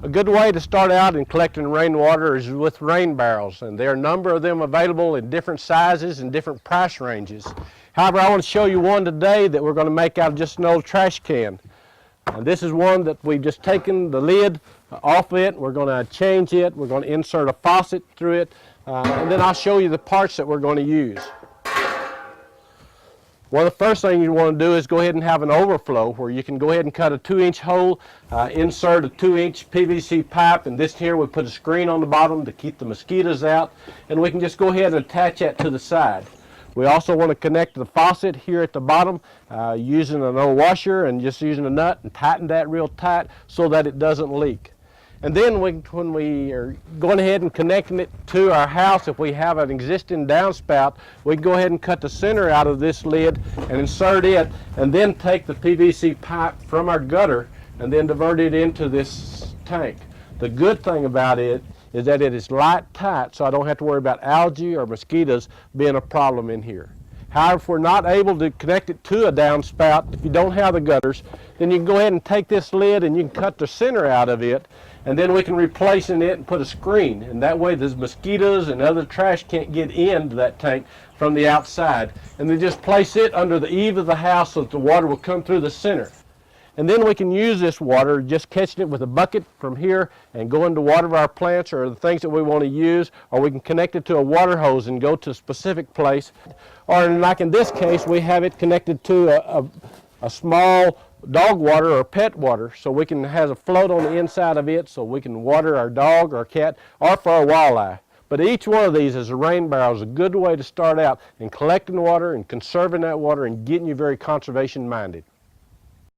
A good way to start out in collecting rainwater is with rain barrels, and there are a number of them available in different sizes and different price ranges. However, I want to show you one today that we're going to make out of just an old trash can. And this is one that we've just taken the lid off it. We're going to change it. We're going to insert a faucet through it, and then I'll show you the parts that we're going to use. One of the first things you want to do is go ahead and have an overflow where you can go ahead and cut a 2-inch hole, insert a 2-inch PVC pipe, and this here we put a screen on the bottom to keep the mosquitoes out, and we can just go ahead and attach that to the side. We also want to connect the faucet here at the bottom using an old washer and just using a nut and tighten that real tight so that it doesn't leak. And then when we are going ahead and connecting it to our house, if we have an existing downspout, we can go ahead and cut the center out of this lid and insert it, and then take the PVC pipe from our gutter and then divert it into this tank. The good thing about it is that it is light tight, so I don't have to worry about algae or mosquitoes being a problem in here. However, if we're not able to connect it to a downspout, if you don't have the gutters, then you can go ahead and take this lid and you can cut the center out of it, and then we can replace in it and put a screen, and that way the mosquitoes and other trash can't get into that tank from the outside. And then just place it under the eave of the house so that the water will come through the center. And then we can use this water, just catching it with a bucket from here and go into water of our plants or the things that we want to use, or we can connect it to a water hose and go to a specific place. Or like in this case, we have it connected to a small dog water or pet water, so we can have a float on the inside of it so we can water our dog or cat or for our walleye. But each one of these as a rain barrel is a good way to start out in collecting water and conserving that water and getting you very conservation minded.